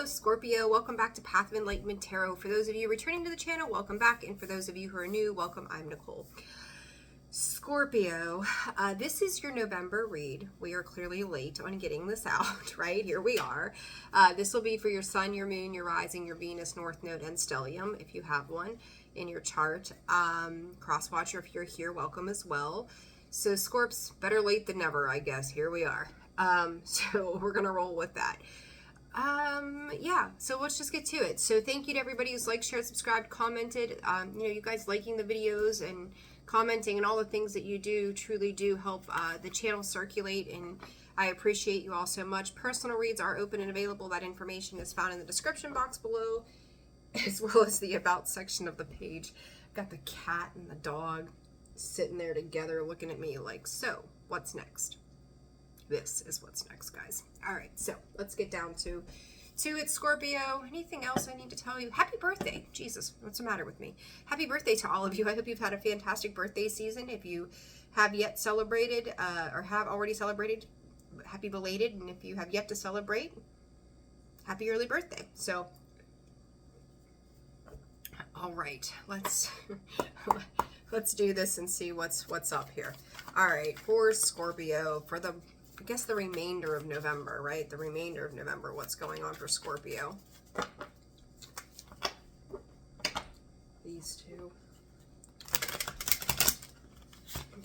Hello, Scorpio. Welcome back to Path of Enlightenment Tarot. For those of you returning to the channel, welcome back. And for those of you who are new, welcome. I'm Nicole. Scorpio, this is your November read. We are clearly late on getting this out, right? Here we are. This will be for your sun, your moon, your rising, your Venus, North Node, and Stellium, if you have one in your chart. Cross Watcher, if you're here, welcome as well. So Scorps, better late than never, I guess. Here we are. So we're going to roll with that. Yeah, so let's just get to it. So thank you to everybody who's liked, shared, subscribed, commented. You guys liking the videos and commenting and all the things that you do truly do help the channel circulate, and I appreciate you all so much. Personal reads are open and available. That information is found in the description box below, as well as the about section of the page. Got the cat and the dog sitting there together looking at me like, so what's next? This is what's next, guys. All right, so let's get down to it, Scorpio. Anything else I need to tell you? Happy birthday. Jesus, what's the matter with me? Happy birthday to all of you. I hope you've had a fantastic birthday season. If you have yet celebrated or have already celebrated, happy belated. And if you have yet to celebrate, happy early birthday. So, all right, let's do this and see what's up here. All right, for Scorpio, for the I guess the remainder of November, right? The remainder of November, what's going on for Scorpio? These two.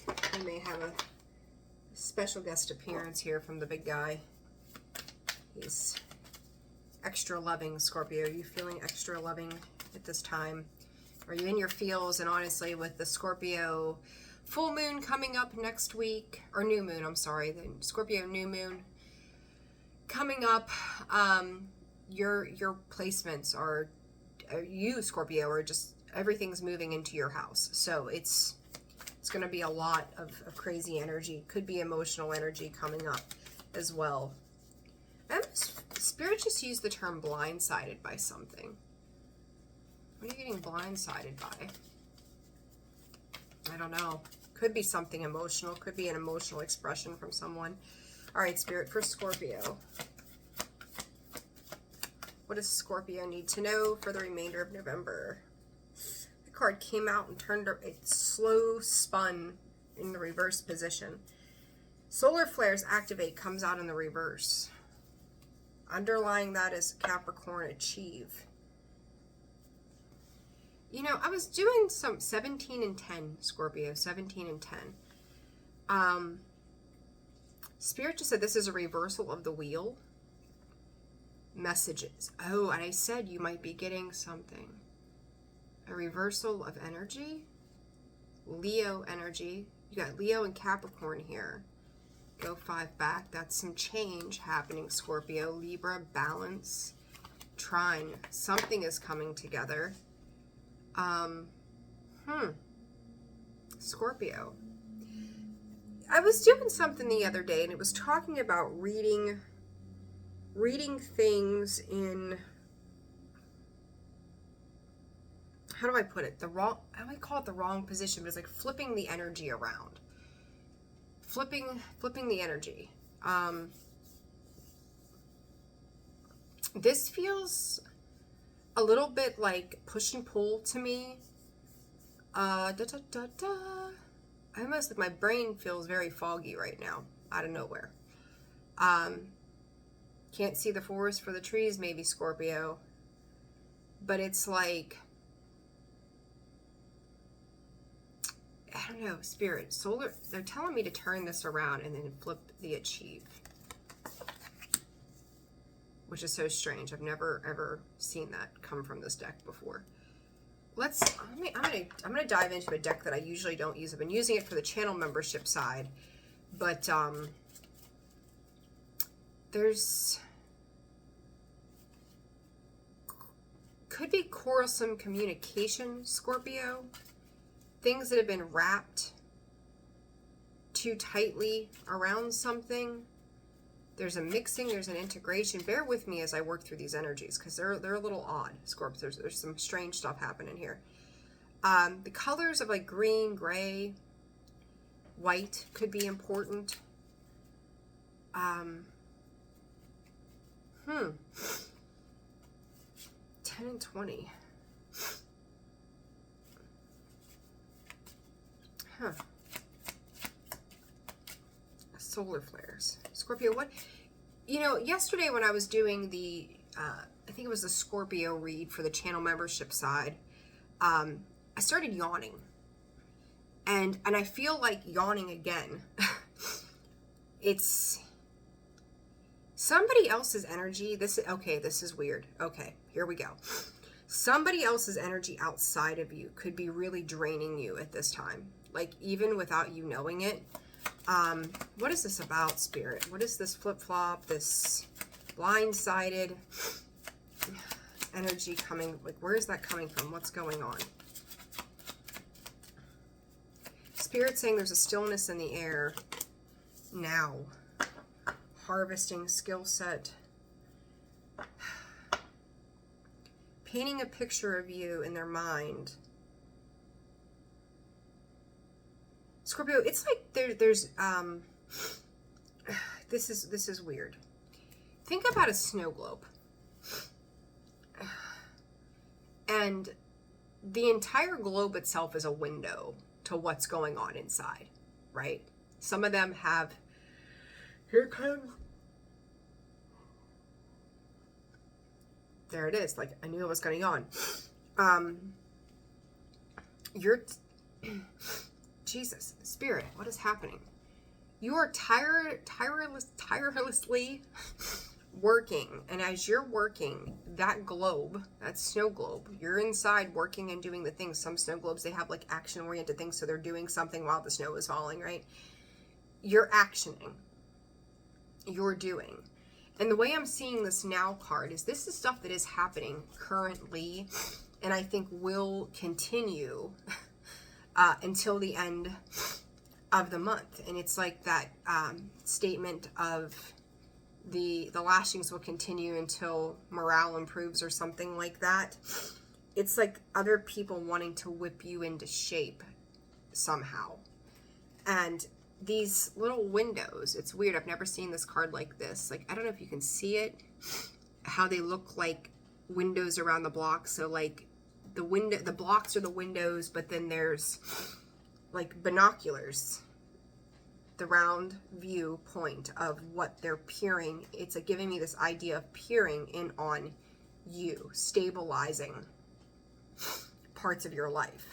I may have a special guest appearance here from the big guy. He's extra loving, Scorpio. Are you feeling extra loving at this time? Are you in your feels? And honestly, with the Scorpio full moon coming up next week, or new moon, I'm sorry, the Scorpio new moon coming up, your placements are, you Scorpio, are just, everything's moving into your house. So it's going to be a lot of crazy energy. Could be emotional energy coming up as well. And Spirit just used the term blindsided by something. What are you getting blindsided by? I don't know. Could be something emotional. Could be an emotional expression from someone. All right, Spirit, for Scorpio. What does Scorpio need to know for the remainder of November? The card came out and turned, it slow spun in the reverse position. Solar flares activate comes out in the reverse. Underlying that is Capricorn achieve. You know, I was doing some 17 and 10, Scorpio, 17 and 10. Spirit just said this is a reversal of the wheel. Messages. Oh, and I said you might be getting something. A reversal of energy. Leo energy. You got Leo and Capricorn here. Go 5 back. That's some change happening, Scorpio. Libra, balance. Trine. Something is coming together. Scorpio. I was doing something the other day and it was talking about reading things in, how do I put it? I might call it the wrong position, but it's like flipping the energy around. Flipping the energy. This feels a little bit like push and pull to me. I almost like my brain feels very foggy right now, out of nowhere. Can't see the forest for the trees, maybe, Scorpio. But it's like, I don't know, Spirit, Solar, they're telling me to turn this around and then flip the achieve. Which is so strange. I've never ever seen that come from this deck before. I'm gonna dive into a deck that I usually don't use. I've been using it for the channel membership side, but there's could be quarrelsome communication, Scorpio. Things that have been wrapped too tightly around something. There's a mixing, there's an integration. Bear with me as I work through these energies because they're a little odd, Scorp. There's some strange stuff happening here. The colors of like green, gray, white could be important. 10 and 20. Huh. Solar flares. Scorpio, what? You know, yesterday when I was doing the, I think it was the Scorpio read for the channel membership side, I started yawning. And I feel like yawning again. It's somebody else's energy. This is weird. Okay, here we go. Somebody else's energy outside of you could be really draining you at this time. Like, even without you knowing it. What is this about, Spirit? What is this flip-flop, this blindsided energy coming? Like, where is that coming from? What's going on? Spirit saying there's a stillness in the air now. Harvesting skill set. Painting a picture of you in their mind. Scorpio, it's like there's this is weird. Think about a snow globe. And the entire globe itself is a window to what's going on inside, right? Some of them have, here it comes. There it is. Like, I knew it was going on. Jesus, Spirit, what is happening? You are tirelessly working. And as you're working, that globe, that snow globe, you're inside working and doing the things. Some snow globes, they have like action-oriented things, so they're doing something while the snow is falling, right? You're actioning. You're doing. And the way I'm seeing this now card is this is stuff that is happening currently, and I think will continue until the end of the month. And it's like that statement of the lashings will continue until morale improves or something like that. It's like other people wanting to whip you into shape somehow. And these little windows, it's weird. I've never seen this card like this. Like, I don't know if you can see it, how they look like windows around the block. So like the blocks are the windows, but then there's like binoculars, the round view point of what they're peering. It's like giving me this idea of peering in on you, stabilizing parts of your life.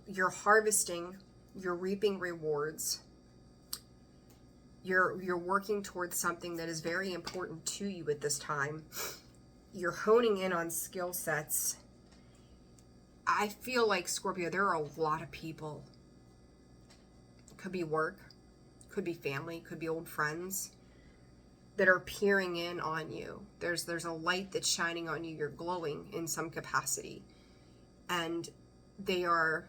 You're harvesting, you're reaping rewards. You're working towards something that is very important to you at this time. You're honing in on skill sets. I feel like, Scorpio, there are a lot of people. Could be work, could be family, could be old friends that are peering in on you. There's a light that's shining on you. You're glowing in some capacity. And they are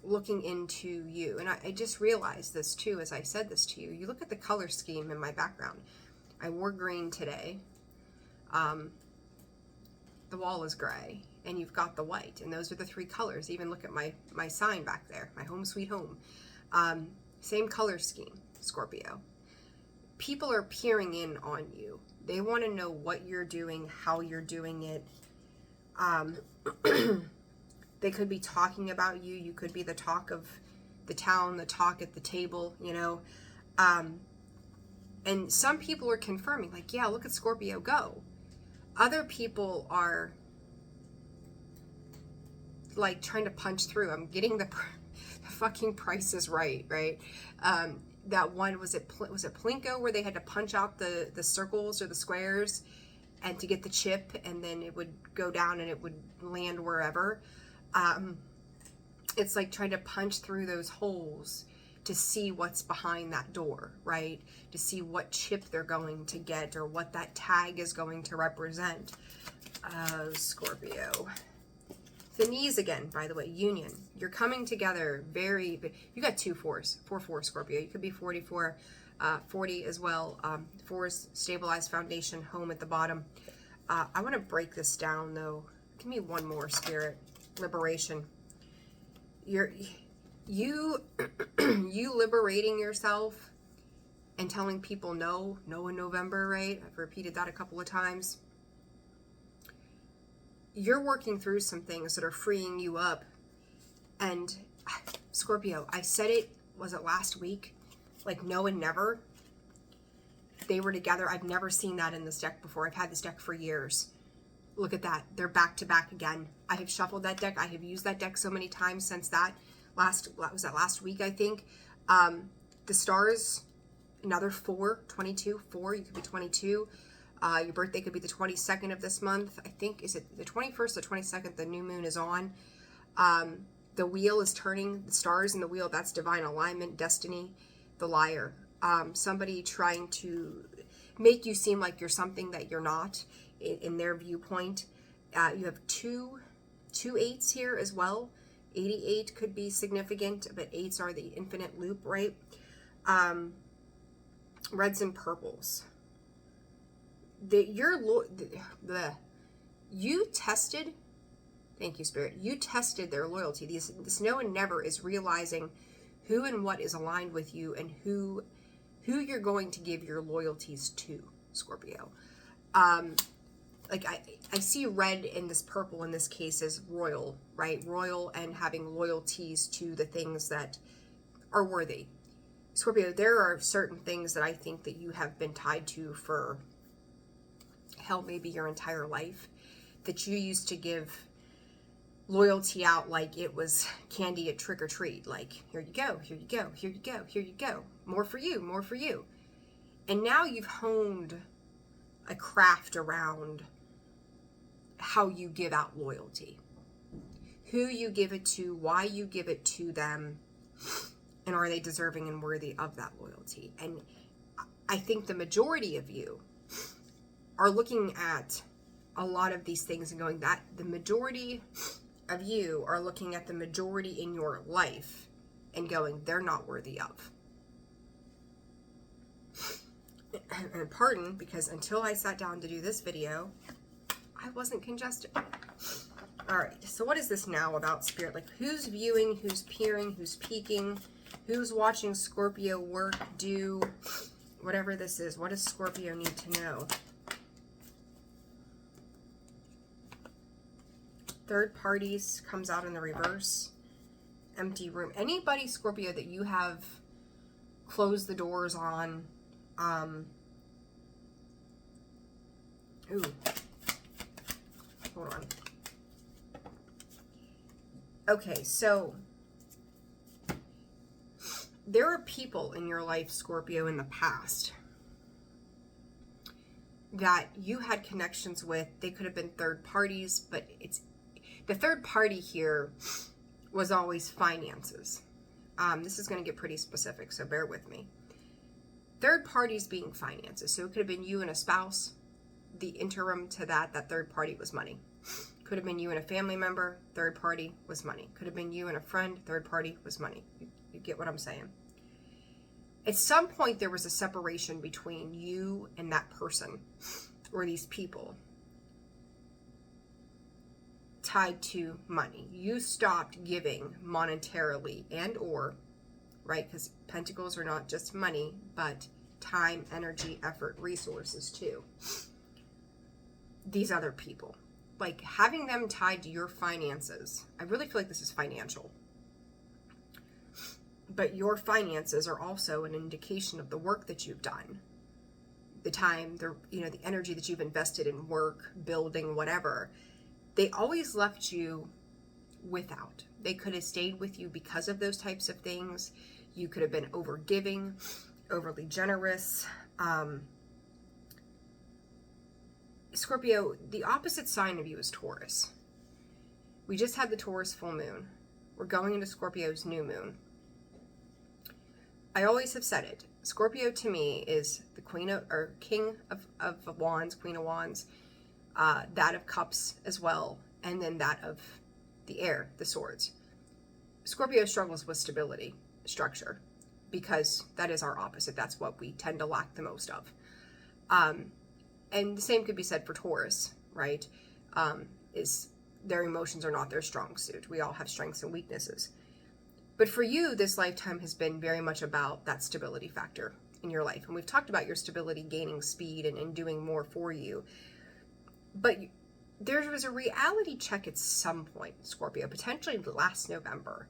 looking into you. And I just realized this too as I said this to you. You look at the color scheme in my background. I wore green today. The wall is gray and you've got the white, and those are the three colors. Even look at my sign back there, my home sweet home. Same color scheme, Scorpio. People are peering in on you. They want to know what you're doing, how you're doing it. They could be talking about you. You could be the talk of the town, the talk at the table, you know. And some people are confirming, like, yeah, look at Scorpio go. Other people are like trying to punch through. I'm getting the fucking prices right? That one, was it Plinko, where they had to punch out the circles or the squares and to get the chip, and then it would go down and it would land wherever. It's like trying to punch through those holes to see what's behind that door, right? To see what chip they're going to get or what that tag is going to represent. Scorpio. The knees again, by the way, union. You're coming together very big. You got 2 4s, 4 Scorpio. You could be 44, 40 as well. 4s, stabilized foundation, home at the bottom. I want to break this down though. Give me one more, Spirit. Liberation. You liberating yourself and telling people no in November, right? I've repeated that a couple of times. you're working through some things that are freeing you up. And Scorpio, I said it, was it last week? Like no and never. They were together. I've never seen that in this deck before. I've had this deck for years. Look at that. They're back to back again. I have shuffled that deck. I have used that deck so many times since that last week, I think. The stars, another 4, 22, 4. You could be 22. Your birthday could be the 22nd of this month. I think, is it the 21st or 22nd? The new moon is on. The wheel is turning. The stars in the wheel, that's divine alignment, destiny, the liar. Somebody trying to make you seem like you're something that you're not in their viewpoint. You have two 8s here as well. 88 could be significant, but 8s are the infinite loop, right? Reds and purples. You tested, thank you, Spirit, you tested their loyalty. This no and never is realizing who and what is aligned with you and who you're going to give your loyalties to, Scorpio. Like I see red in this purple in this case as royal, right? Royal and having loyalties to the things that are worthy. Scorpio, there are certain things that I think that you have been tied to for hell, maybe your entire life, that you used to give loyalty out like it was candy at trick or treat. Like, here you go, here you go, here you go, here you go. More for you, more for you. And now you've honed a craft around how you give out loyalty, who you give it to, why you give it to them, and are they deserving and worthy of that loyalty. And I think the majority of you are looking at a lot of these things and going, that the majority of you are looking at the majority in your life and going, they're not worthy of. And pardon, because until I sat down to do this video, I wasn't congested. All right, so what is this now about, Spirit? Like, who's viewing, who's peering, who's peeking, who's watching Scorpio work, do, whatever this is. What does Scorpio need to know? Third parties comes out in the reverse. Empty room. Anybody, Scorpio, that you have closed the doors on. Ooh. Hold on. Okay, so there are people in your life, Scorpio, in the past that you had connections with. They could have been third parties, but the third party here was always finances. This is going to get pretty specific, so bear with me. Third parties being finances. So it could have been you and a spouse. The interim to that third party was money. Could have been you and a family member. Third party was money. Could have been you and a friend. Third party was money. You get what I'm saying? At some point, there was a separation between you and that person or these people tied to money. You stopped giving monetarily and or, right? Because pentacles are not just money, but time, energy, effort, resources too. These other people, like having them tied to your finances. I really feel like this is financial. But your finances are also an indication of the work that you've done. The time, the energy that you've invested in work, building, whatever. They always left you without. They could have stayed with you because of those types of things. You could have been overgiving, overly generous. Scorpio, the opposite sign of you is Taurus. We just had the Taurus full moon. We're going into Scorpio's new moon. I always have said it. Scorpio to me is the king of wands, queen of wands, that of cups as well, and then that of the air, the swords. Scorpio struggles with stability, structure, because that is our opposite. That's what we tend to lack the most of. And the same could be said for Taurus, right? Is their emotions are not their strong suit. We all have strengths and weaknesses. But for you, this lifetime has been very much about that stability factor in your life. And we've talked about your stability gaining speed and doing more for you. But there was a reality check at some point, Scorpio, potentially last November,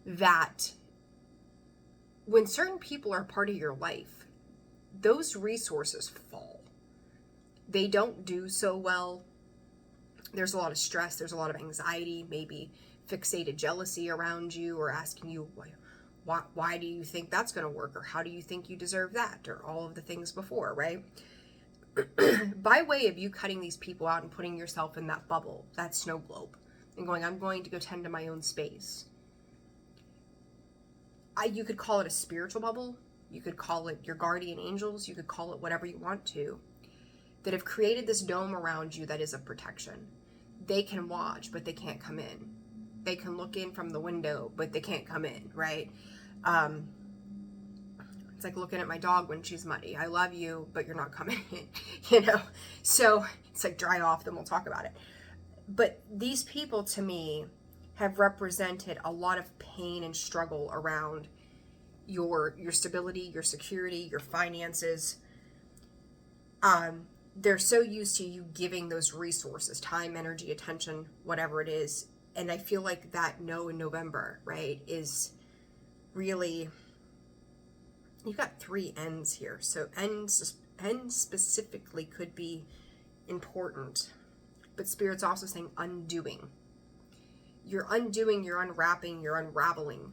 that when certain people are part of your life, those resources fall. They don't do so well. There's a lot of stress. There's a lot of anxiety, maybe fixated jealousy around you, or asking you, why do you think that's going to work? Or how do you think you deserve that? Or all of the things before, right? By way of you cutting these people out and putting yourself in that bubble, that snow globe, and going, I'm going to go tend to my own space. You could call it a spiritual bubble. You could call it your guardian angels. You could call it whatever you want to, that have created this dome around you that is a protection. They can watch, but they can't come in. They can look in from the window, but they can't come in, right? It's like looking at my dog when she's muddy. I love you, but you're not coming in, So it's like, dry off, then we'll talk about it. But these people, to me, have represented a lot of pain and struggle around your stability, your security, your finances. They're so used to you giving those resources, time, energy, attention, whatever it is. And I feel like that no in November, right, is really, you've got 3 ends here. So end specifically could be important. But Spirit's also saying undoing. You're undoing, you're unwrapping, you're unraveling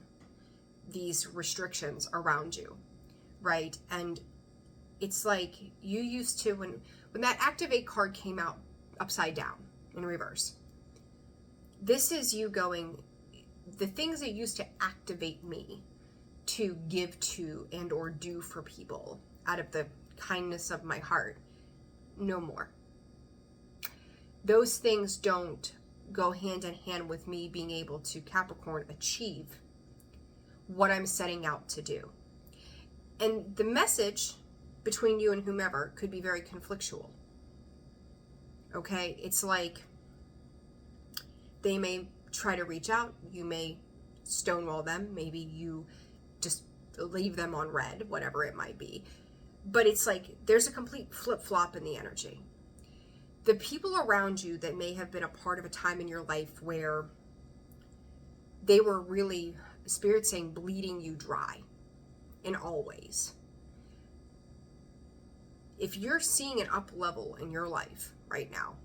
these restrictions around you, right? And it's like you used to, when that activate card came out upside down in reverse, this is you going, the things that used to activate me to give to and or do for people out of the kindness of my heart, no more. Those things don't go hand in hand with me being able to, Capricorn, achieve what I'm setting out to do. And the message between you and whomever could be very conflictual. Okay? It's like they may try to reach out, you may stonewall them, maybe you just leave them on red, whatever it might be. But it's like there's a complete flip-flop in the energy. The people around you that may have been a part of a time in your life where they were really, Spirit saying, bleeding you dry in all ways. If you're seeing an up level in your life right now,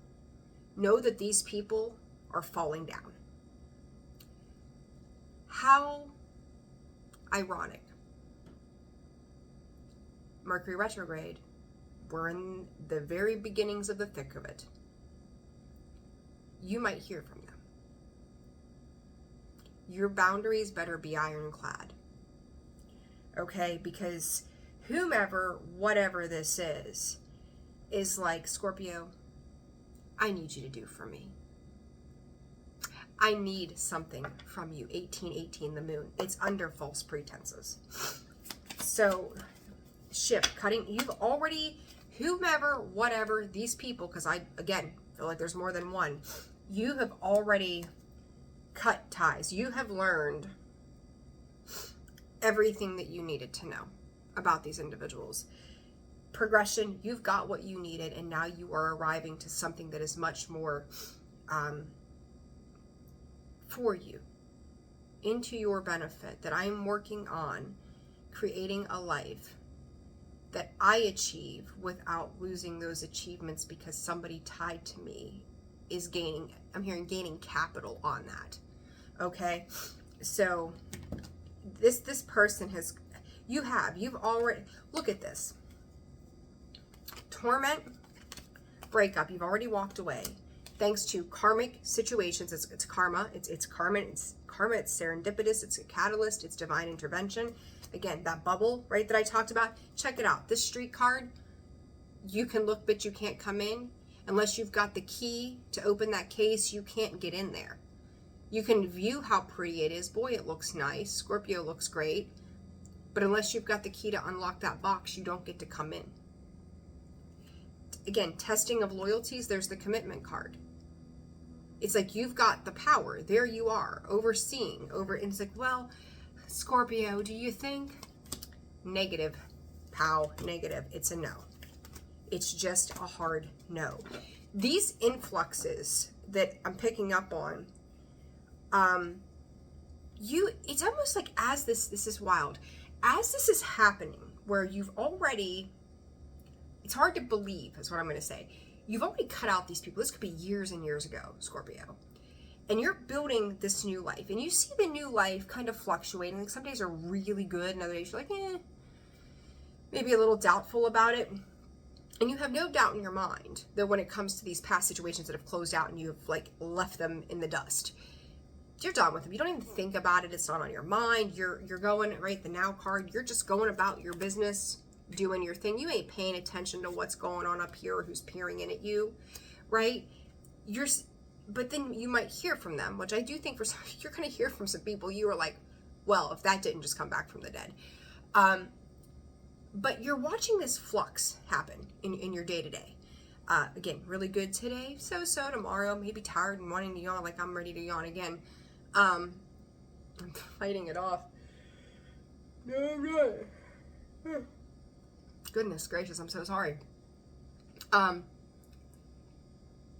know that these people are falling down. How ironic. Mercury retrograde. We're in the very beginnings of the thick of it. You might hear from them. Your boundaries better be ironclad. Okay? Because whomever, whatever this is like, Scorpio, I need you to do for me. I need something from you. 1818, the moon. It's under false pretenses. So, shift, cutting, you've already, whomever, whatever, these people, because I, again, feel like there's more than one, you have already cut ties. You have learned everything that you needed to know about these individuals. Progression, you've got what you needed, and now you are arriving to something that is much more for you, into your benefit, that I'm working on creating a life that I achieve without losing those achievements because somebody tied to me is gaining, I'm hearing gaining capital on that. Okay? So this person has, you've already, look at this. Torment, breakup, you've already walked away. Thanks to karmic situations, it's karma, it's karma, it's serendipitous, it's a catalyst, it's divine intervention. Again, that bubble, right, that I talked about, check it out. This street card, you can look, but you can't come in. Unless you've got the key to open that case, you can't get in there. You can view how pretty it is. Boy, it looks nice. Scorpio looks great. But unless you've got the key to unlock that box, you don't get to come in. Again, testing of loyalties, there's the commitment card. It's like you've got the power. There you are, overseeing. And it's like, well, Scorpio, do you think? Negative. Pow, negative. It's a no. It's just a hard no. these influxes that I'm picking up on, it's almost like as this is wild, as this is happening, where you've already, it's hard to believe is what I'm going to say, you've already cut out these people. This could be years and years ago, Scorpio, and you're building this new life, and you see the new life kind of fluctuating. Like some days are really good, and other days you're like, maybe a little doubtful about it. And you have no doubt in your mind that when it comes to these past situations that have closed out and you've like left them in the dust, you're done with them. You don't even think about it. It's not on your mind. You're going, right, the now card, you're just going about your business, doing your thing. You ain't paying attention to what's going on up here or who's peering in at you, right? But then you might hear from them, which I do think for some, you're going to hear from some people. You are like, well, if that didn't just come back from the dead. But you're watching this flux happen in your day-to-day. Again, really good today, so tomorrow, maybe tired and wanting to yawn, like I'm ready to yawn again. I'm fighting it off. All right. Goodness gracious, I'm so sorry.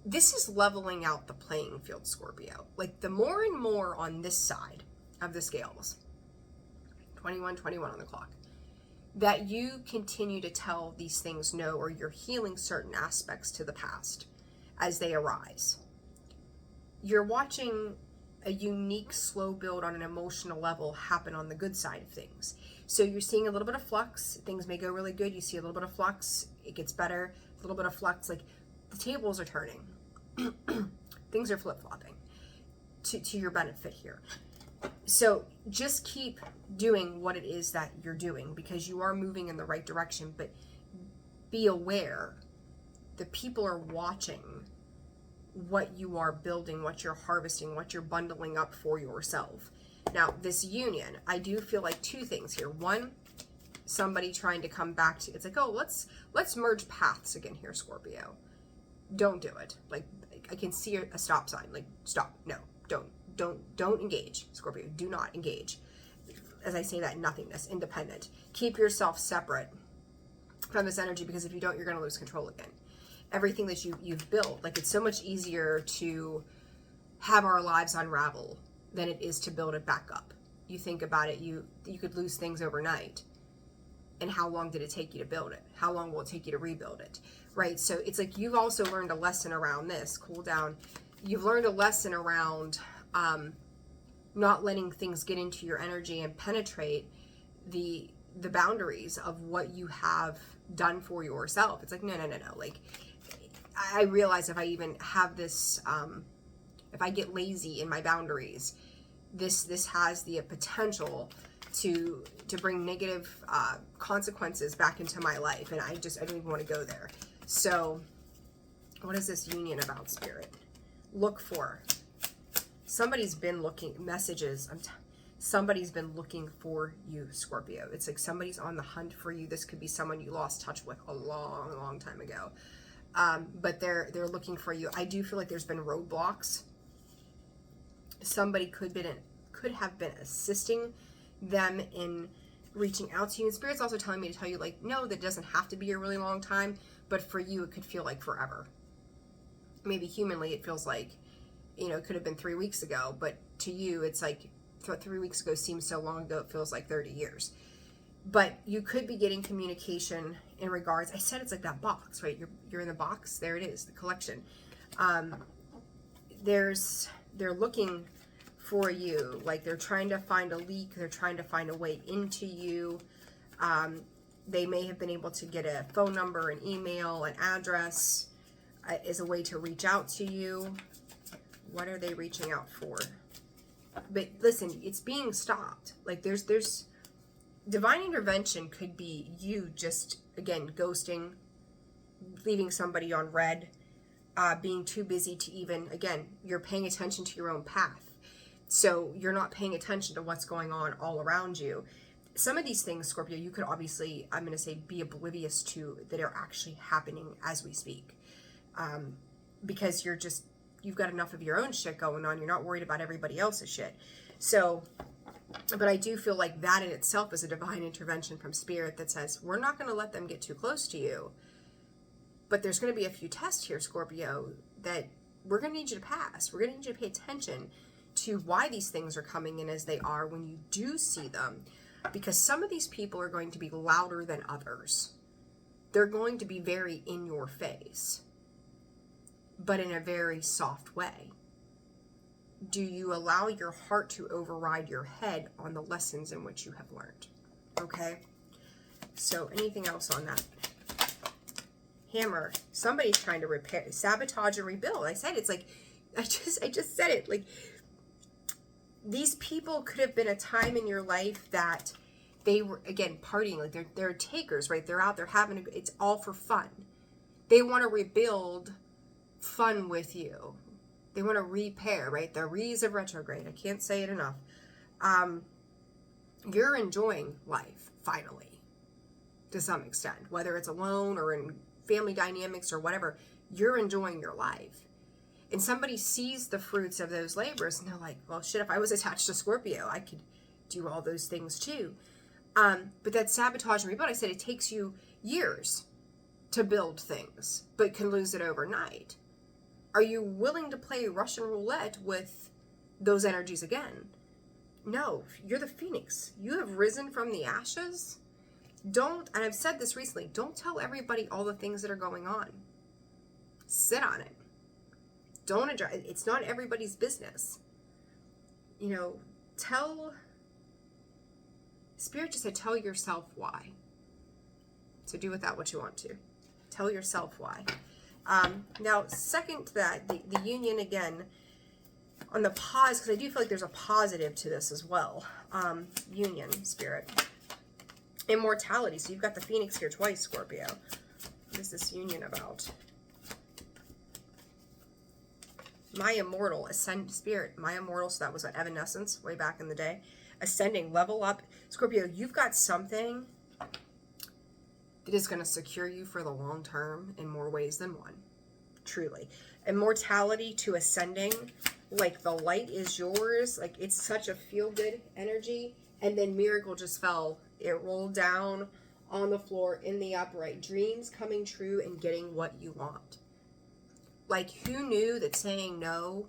This is leveling out the playing field, Scorpio. Like the more and more on this side of the scales, 21 on the clock, that you continue to tell these things no, or you're healing certain aspects to the past as they arise. You're watching a unique slow build on an emotional level happen on the good side of things. So you're seeing a little bit of flux. Things may go really good. You see a little bit of flux. It gets better. A little bit of flux. Like the tables are turning. Things are flip-flopping to your benefit here. So just keep doing what it is that you're doing, because you are moving in the right direction, but be aware that people are watching what you are building, what you're harvesting, what you're bundling up for yourself. Now, this union, I do feel like two things here. One, somebody trying to come back to, it's like, oh, let's merge paths again here, Scorpio. Don't do it. Like, I can see a stop sign. Like, stop. No, don't engage, Scorpio. Do not engage. As I say that, nothingness, independent. Keep yourself separate from this energy, because if you don't, you're going to lose control again. Everything that you've built, like it's so much easier to have our lives unravel than it is to build it back up. You think about it, you could lose things overnight. And how long did it take you to build it? How long will it take you to rebuild it? Right? So it's like you've also learned a lesson around this. Cool down. You've learned a lesson around not letting things get into your energy and penetrate the boundaries of what you have done for yourself. It's like, no. Like, I realize if I even have this, if I get lazy in my boundaries, this has the potential to bring negative consequences back into my life, and I don't even want to go there. So what is this union about, Spirit? Look for. Somebody's been looking, messages, somebody's been looking for you, Scorpio. It's like somebody's on the hunt for you. This could be someone you lost touch with a long time ago. But they're looking for you. I do feel like there's been roadblocks. Somebody could have been assisting them in reaching out to you. And Spirit's also telling me to tell you, like, no, that doesn't have to be a really long time, but for you, it could feel like forever. Maybe humanly, it feels like, it could have been 3 weeks ago, but to you, it's like 3 weeks ago seems so long ago, it feels like 30 years. But you could be getting communication in regards, I said it's like that box, right? You're in the box, there it is, the collection. They're looking for you, like they're trying to find a leak, they're trying to find a way into you. They may have been able to get a phone number, an email, an address as a way to reach out to you. What are they reaching out for? But listen, it's being stopped. Like there's divine intervention could be you just, again, ghosting, leaving somebody on red, being too busy to even, again, you're paying attention to your own path. So you're not paying attention to what's going on all around you. Some of these things, Scorpio, you could obviously, I'm going to say, be oblivious to that are actually happening as we speak. Because you've got enough of your own shit going on. You're not worried about everybody else's shit. So, but I do feel like that in itself is a divine intervention from Spirit that says, we're not going to let them get too close to you. But there's going to be a few tests here, Scorpio, that we're going to need you to pass. We're going to need you to pay attention to why these things are coming in as they are when you do see them. Because some of these people are going to be louder than others. They're going to be very in your face, but in a very soft way. Do you allow your heart to override your head on the lessons in which you have learned? Okay? So anything else on that? Hammer. Somebody's trying to repair, sabotage, and rebuild. I said it's like, I just said it. Like, these people could have been a time in your life that they were, again, partying. Like, they're takers, right? They're out there having, it's all for fun. They want to rebuild fun with you. They want to repair, right? The Re's of retrograde. I can't say it enough. You're enjoying life, finally, to some extent. Whether it's alone or in family dynamics or whatever, you're enjoying your life. And somebody sees the fruits of those labors and they're like, well, shit, if I was attached to Scorpio, I could do all those things too. But that sabotage and rebuild, I said it takes you years to build things, but can lose it overnight. Are you willing to play Russian roulette with those energies again? No, you're the phoenix. You have risen from the ashes. Don't, and I've said this recently, don't tell everybody all the things that are going on. Sit on it. Don't address, it's not everybody's business. You know, Spirit just said, tell yourself why. So do with that what you want to. Tell yourself why. Now, second to that, the union again, on the pause, because I do feel like there's a positive to this as well. Union, Spirit. Immortality. So you've got the Phoenix here twice, Scorpio. What is this union about? My immortal, ascend Spirit. My immortal, so that was what, Evanescence, way back in the day. Ascending, level up. Scorpio, you've got something that is going to secure you for the long term in more ways than one. Truly. Immortality to ascending, like the light is yours. Like, it's such a feel-good energy. And then miracle just fell. It rolled down on the floor in the upright. Dreams coming true and getting what you want. Like, who knew that saying no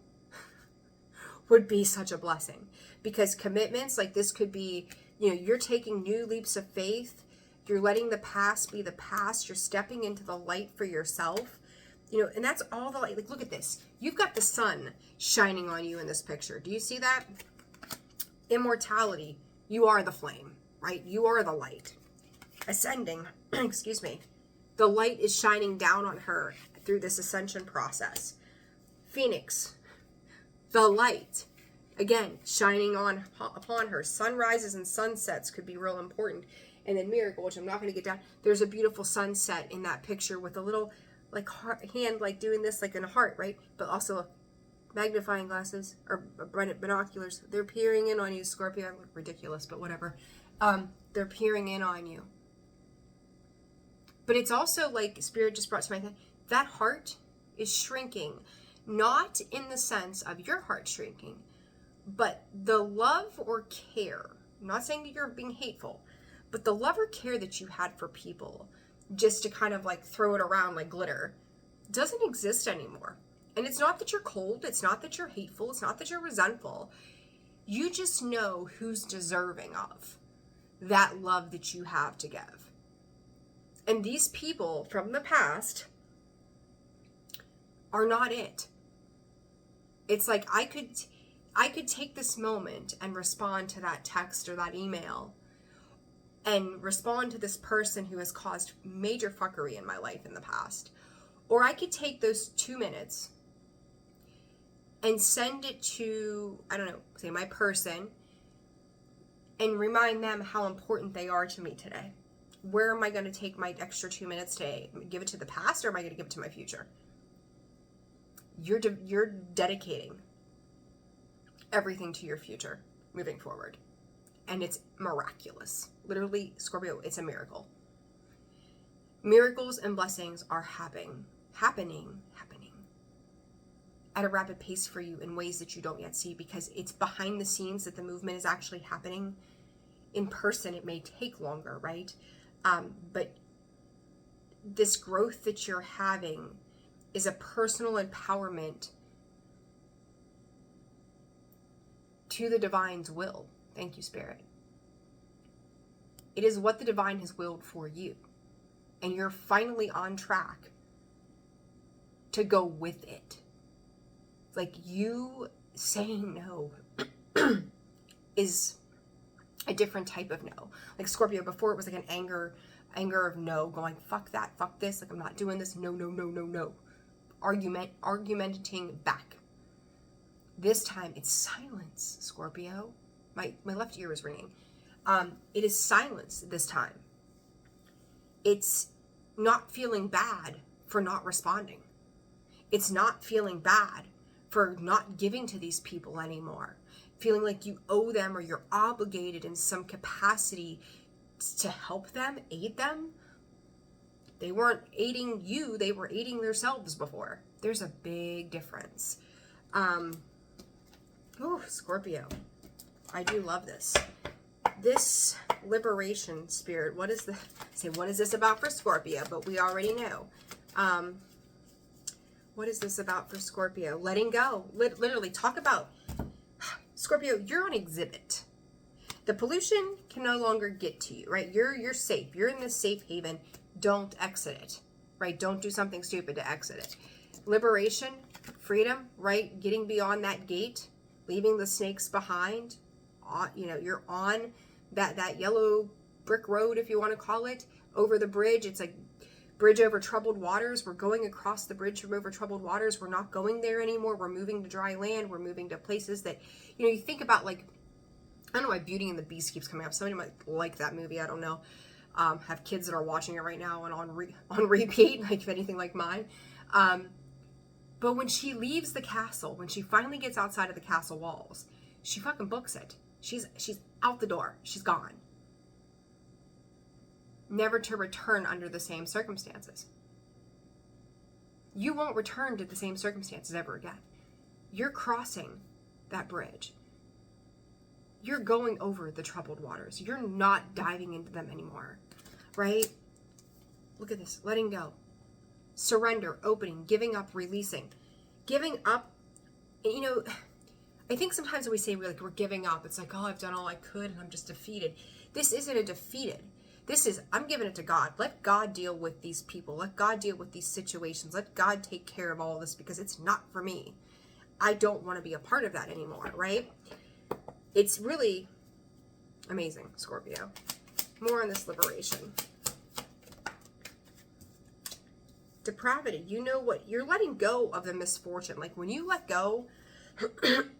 would be such a blessing? Because commitments, like this could be, you know, you're taking new leaps of faith. You're letting the past be the past. You're stepping into the light for yourself. You know, and that's all the light. Like, look at this. You've got the sun shining on you in this picture. Do you see that? Immortality. You are the flame, right? You are the light. Ascending, excuse me. The light is shining down on her through this ascension process. Phoenix. The light. Again, shining upon her. Sunrises and sunsets could be real important. And then miracle, which I'm not going to get down. There's a beautiful sunset in that picture with a little like heart, hand like doing this like in a heart, right? But also magnifying glasses or binoculars. They're peering in on you, Scorpio. I look ridiculous, but whatever. They're peering in on you. But it's also like Spirit just brought to my head, that heart is shrinking. Not in the sense of your heart shrinking, but the love or care. I'm not saying that you're being hateful, but the love or care that you had for people, just to kind of like throw it around like glitter, doesn't exist anymore. And it's not that you're cold. It's not that you're hateful. It's not that you're resentful. You just know who's deserving of that love that you have to give. And these people from the past are not it. It's like I could take this moment and respond to that text or that email and respond to this person who has caused major fuckery in my life in the past. Or I could take those 2 minutes and send it to, I don't know, say my person, and remind them how important they are to me today. Where am I going to take my extra 2 minutes today? Give it to the past, or am I going to give it to my future? You're dedicating everything to your future moving forward. And it's miraculous. Literally, Scorpio, it's a miracle. Miracles and blessings are happening at a rapid pace for you in ways that you don't yet see, because it's behind the scenes that the movement is actually happening. In person, it may take longer, right? But this growth that you're having is a personal empowerment to the divine's will. Thank you, Spirit. It is what the divine has willed for you. And you're finally on track to go with it. Like, you saying no is a different type of no. Like Scorpio, before it was like an anger of no, going, fuck that, fuck this, like I'm not doing this, no, no, no, no, no. Argumentating back. This time it's silence, Scorpio. My left ear is ringing. It is silence this time. It's not feeling bad for not responding. It's not feeling bad for not giving to these people anymore. Feeling like you owe them or you're obligated in some capacity to help them, aid them. They weren't aiding you, they were aiding themselves before. There's a big difference. Scorpio. I do love this. This liberation spirit, what is this about for Scorpio? But we already know. What is this about for Scorpio? Letting go. Literally, talk about Scorpio, you're on exhibit. The pollution can no longer get to you, right? You're safe. You're in this safe haven. Don't exit it, right? Don't do something stupid to exit it. Liberation, freedom, right? Getting beyond that gate, leaving the snakes behind. You're on that yellow brick road, if you want to call it, over the bridge. It's like bridge over troubled waters. We're going across the bridge from over troubled waters. We're not going there anymore. We're moving to dry land. We're moving to places that, you think about, like, I don't know why Beauty and the Beast keeps coming up. Somebody might like that movie. I don't know. Have kids that are watching it right now and on repeat, like if anything like mine. But when she leaves the castle, when she finally gets outside of the castle walls, she fucking books it. She's out the door. She's gone. Never to return under the same circumstances. You won't return to the same circumstances ever again. You're crossing that bridge. You're going over the troubled waters. You're not diving into them anymore, right? Look at this. Letting go. Surrender, opening, giving up, releasing. Giving up, I think sometimes when we say we're giving up, it's like, oh, I've done all I could and I'm just defeated. This isn't a defeated. This is, I'm giving it to God. Let God deal with these people. Let God deal with these situations. Let God take care of all of this because it's not for me. I don't want to be a part of that anymore, right? It's really amazing, Scorpio. More on this liberation. Depravity. You know what? You're letting go of the misfortune. Like when you let go,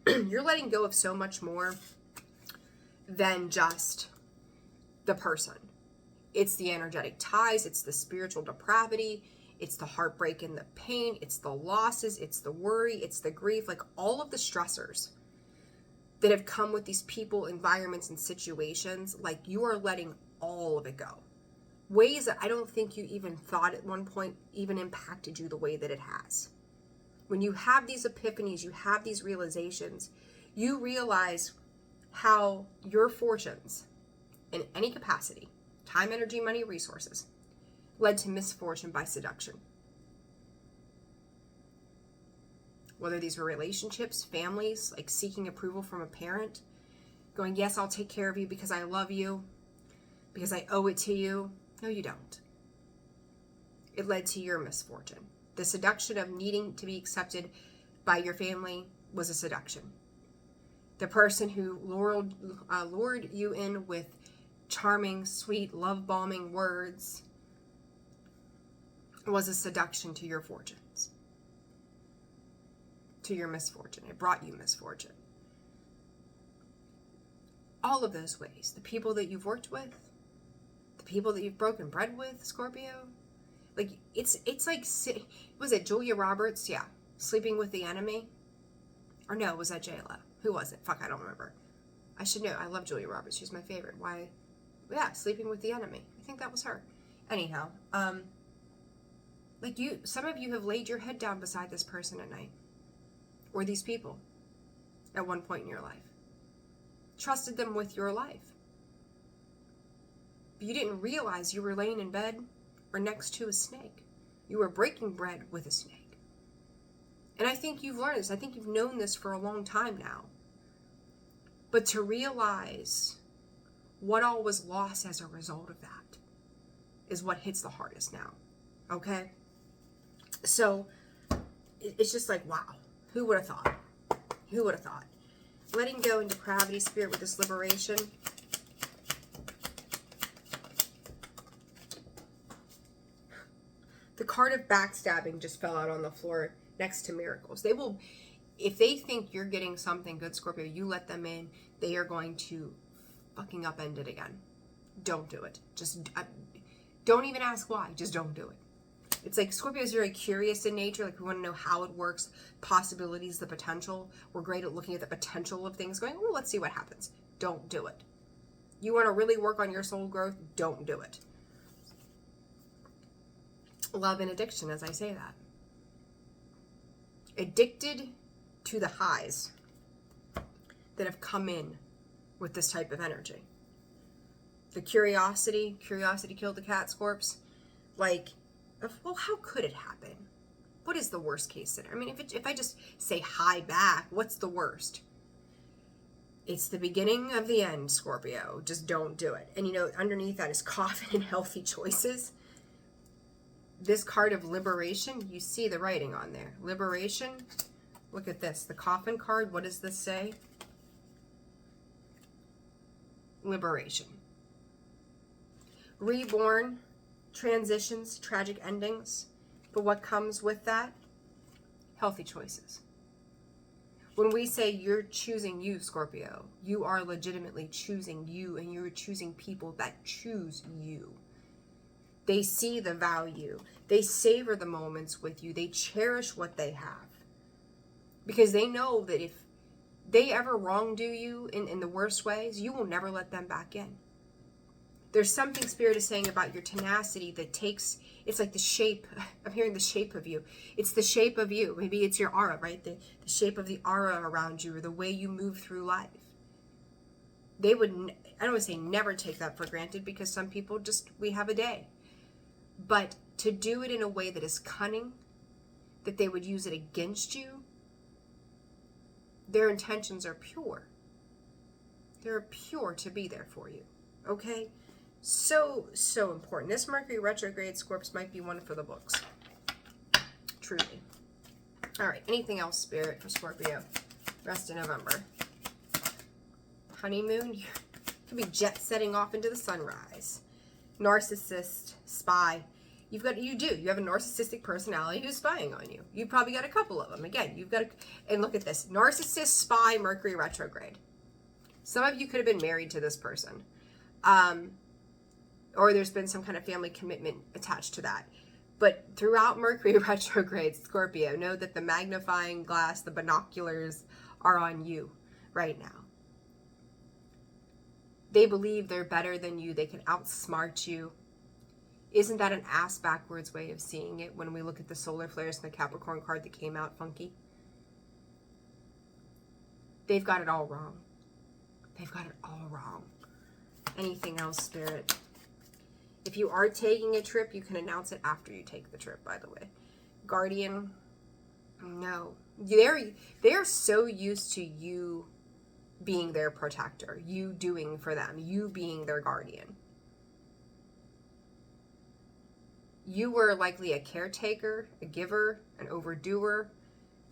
you're letting go of so much more than just the person. It's the energetic ties. It's the spiritual depravity. It's the heartbreak and the pain. It's the losses. It's the worry. It's the grief. Like all of the stressors that have come with these people, environments, and situations. Like you are letting all of it go. Ways that I don't think you even thought at one point even impacted you the way that it has. When you have these epiphanies, you have these realizations, you realize how your fortunes in any capacity, time, energy, money, resources, led to misfortune by seduction. Whether these were relationships, families, like seeking approval from a parent, going, yes, I'll take care of you because I love you, because I owe it to you. No, you don't. It led to your misfortune. The seduction of needing to be accepted by your family was a seduction. The person who lured you in with charming, sweet, love-bombing words was a seduction to your fortunes, to your misfortune. It brought you misfortune. All of those ways. The people that you've worked with, the people that you've broken bread with, Scorpio. Like, it's like, was it Julia Roberts? Yeah. Sleeping with the Enemy? Or no, was that J-Lo? Who was it? Fuck, I don't remember. I should know. I love Julia Roberts. She's my favorite. Why? Yeah, Sleeping with the Enemy. I think that was her. Anyhow, like some of you have laid your head down beside this person at night. Or these people at one point in your life. Trusted them with your life. But you didn't realize you were laying in bed are next to a snake. You are breaking bread with a snake. And I think you've learned this. I think you've known this for a long time now. But to realize what all was lost as a result of that is what hits the hardest now. Okay? So it's just like, wow. Who would have thought? Who would have thought? Letting go in depravity, spirit, with this liberation. The card of backstabbing just fell out on the floor next to miracles. They will, if they think you're getting something good, Scorpio, you let them in, they are going to fucking upend it again. Don't do it. Just don't even ask why. Just don't do it. It's like Scorpio is very curious in nature. Like, we want to know how it works, possibilities, the potential. We're great at looking at the potential of things, going, oh, let's see what happens. Don't do it. You want to really work on your soul growth? Don't do it. Love and addiction, as I say that. Addicted to the highs that have come in with this type of energy. The curiosity killed the cat, Scorps. Like, well, how could it happen? What is the worst case scenario? I mean, if I just say hi back, what's the worst? It's the beginning of the end, Scorpio. Just don't do it. And you know, underneath that is coffin and healthy choices. This card of liberation, you see the writing on there. Liberation. Look at this. The coffin card, what does this say? Liberation. Reborn. Transitions, tragic endings. But what comes with that? Healthy choices. When we say you're choosing you, Scorpio, you are legitimately choosing you, and you're choosing people that choose you. They see the value. They savor the moments with you. They cherish what they have. Because they know that if they ever wrongdo you in the worst ways, you will never let them back in. There's something Spirit is saying about your tenacity that takes, it's like the shape, I'm hearing the shape of you. It's the shape of you. Maybe it's your aura, right? The shape of the aura around you, or the way you move through life. They would, I don't want to say never take that for granted, because some people just, we have a day. But to do it in a way that is cunning, that they would use it against you, their intentions are pure. They're pure to be there for you. Okay? So important. This Mercury retrograde, Scorps, might be one for the books. Truly. All right. Anything else, Spirit, for Scorpio? Rest of November. Honeymoon. You could be jet setting off into the sunrise. Narcissist, spy. You have a narcissistic personality who's spying on you. You've probably got a couple of them. Again, and look at this. Narcissist, spy, Mercury retrograde. Some of you could have been married to this person. Or there's been some kind of family commitment attached to that. But throughout Mercury retrograde, Scorpio, know that the magnifying glass, the binoculars are on you right now. They believe they're better than you. They can outsmart you. Isn't that an ass backwards way of seeing it when we look at the solar flares and the Capricorn card that came out funky? They've got it all wrong. They've got it all wrong. Anything else, Spirit? If you are taking a trip, you can announce it after you take the trip, by the way. Guardian, no. They're so used to you being their protector, you doing for them, you being their guardian. You were likely a caretaker, a giver, an overdoer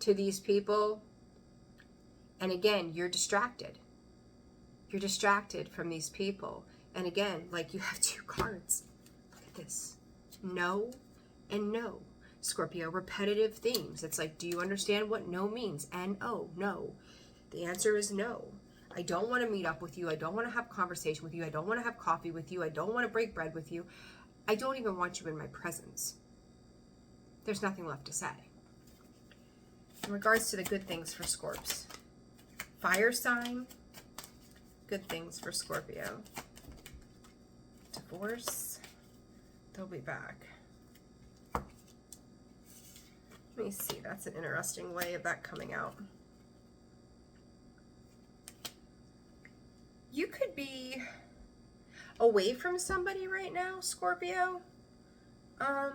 to these people. And again, you're distracted. You're distracted from these people. And again, like, you have two cards. Look at this. No and no. Scorpio, repetitive themes. It's like, do you understand what no means? N-O, no. The answer is no. I don't want to meet up with you. I don't want to have a conversation with you. I don't want to have coffee with you. I don't want to break bread with you. I don't even want you in my presence. There's nothing left to say. In regards to the good things for Scorps. Fire sign. Good things for Scorpio. Divorce. They'll be back. Let me see. That's an interesting way of that coming out. You could be away from somebody right now, Scorpio. Like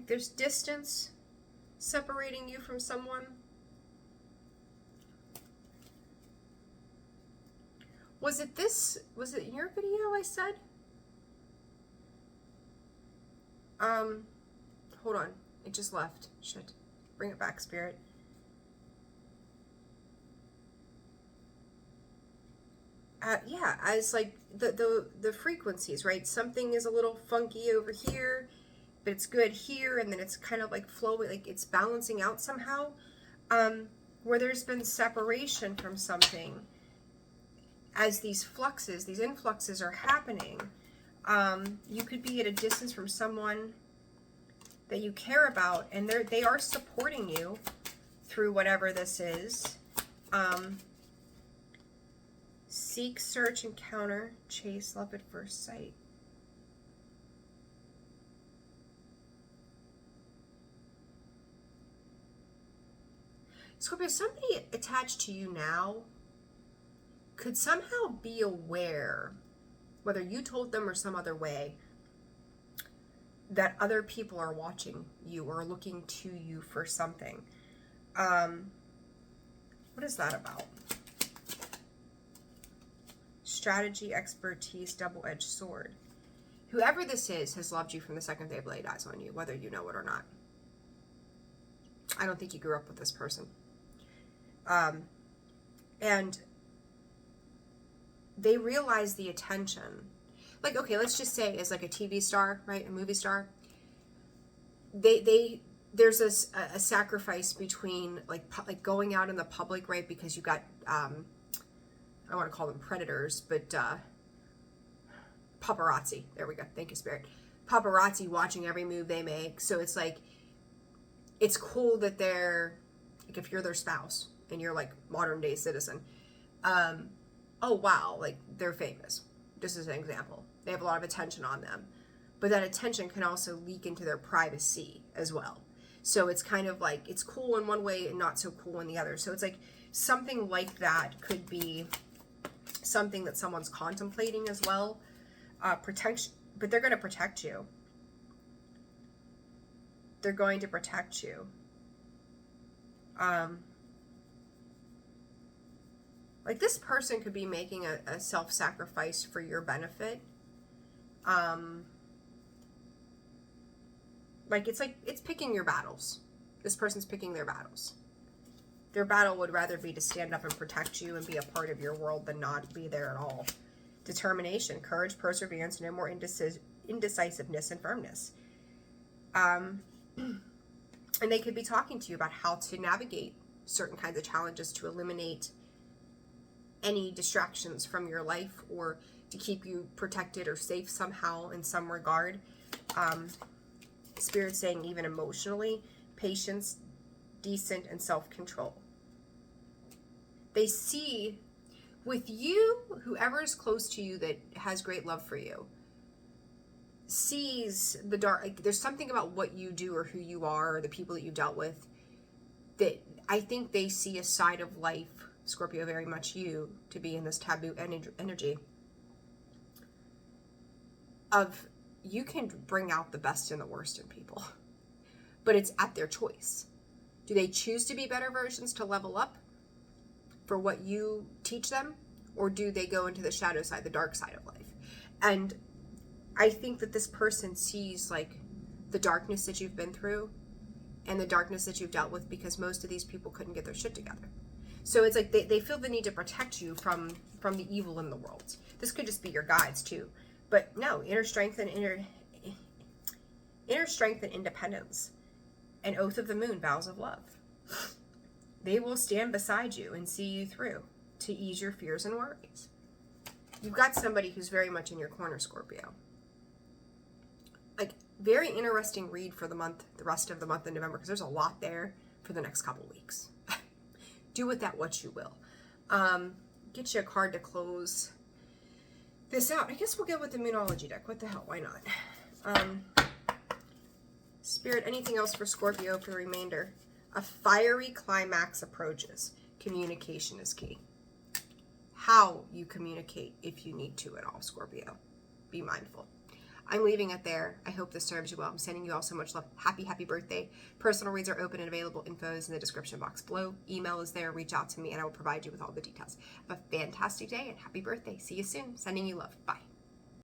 there's distance separating you from someone. Was it in your video I said? Hold on. It just left. Shit. Bring it back, Spirit. Yeah, as like the frequencies, right? Something is a little funky over here, but it's good here, and then it's kind of like flowing, like it's balancing out somehow. Where there's been separation from something, as these fluxes, these influxes are happening, you could be at a distance from someone that you care about, and they are supporting you through whatever this is. Seek, search, encounter, chase, love at first sight. Scorpio, somebody attached to you now could somehow be aware, whether you told them or some other way, that other people are watching you or looking to you for something. What is that about? Strategy, expertise, double-edged sword. Whoever this is has loved you from the second they laid eyes on you, whether you know it or not. I don't think you grew up with this person. And they realize the attention. Like, okay, let's just say as like a TV star, right? A movie star. There's a sacrifice between like going out in the public, right? Because you got, I don't want to call them predators, but paparazzi. There we go. Thank you, Spirit. Paparazzi watching every move they make. So it's like, it's cool that they're, like if you're their spouse and you're like modern day citizen, oh wow, like they're famous. Just as an example. They have a lot of attention on them. But that attention can also leak into their privacy as well. So it's kind of like, it's cool in one way and not so cool in the other. So it's like something like that could be something that someone's contemplating as well. Protection, but they're going to protect you. They're going to protect you. Like this person could be making a self-sacrifice for your benefit. Like it's picking your battles. This person's picking their battles. Their battle would rather be to stand up and protect you and be a part of your world than not be there at all. Determination, courage, perseverance, no more indecisiveness and firmness. And they could be talking to you about how to navigate certain kinds of challenges to eliminate any distractions from your life or to keep you protected or safe somehow in some regard. Spirit saying even emotionally, patience, decent, and self-control. They see with you, whoever is close to you that has great love for you, sees the dark. Like, there's something about what you do or who you are or the people that you dealt with that I think they see a side of life, Scorpio, very much you, to be in this taboo energy of you can bring out the best and the worst in people, but it's at their choice. Do they choose to be better versions to level up for what you teach them, or do they go into the shadow side, the dark side of life? And I think that this person sees like the darkness that you've been through and the darkness that you've dealt with, because most of these people couldn't get their shit together. So it's like they feel the need to protect you from the evil in the world. This could just be your guides too. But no, inner strength and independence. An oath of the moon, vows of love. They will stand beside you and see you through to ease your fears and worries. You've got somebody who's very much in your corner, Scorpio. Like, very interesting read for the month, the rest of the month in November, because there's a lot there for the next couple weeks. Do with that what you will. Get you a card to close this out. I guess we'll go with the Moonology deck. What the hell? Why not? Spirit, anything else for Scorpio for the remainder? A fiery climax approaches. Communication is key. how you communicate if you need to at all, Scorpio. Be mindful. I'm leaving it there. I hope this serves you well. I'm sending you all so much love. Happy birthday. Personal reads are open and available. Info is in the description box below. Email is there. Reach out to me and I will provide you with all the details. Have a fantastic day and happy birthday. See you soon. Sending you love. Bye.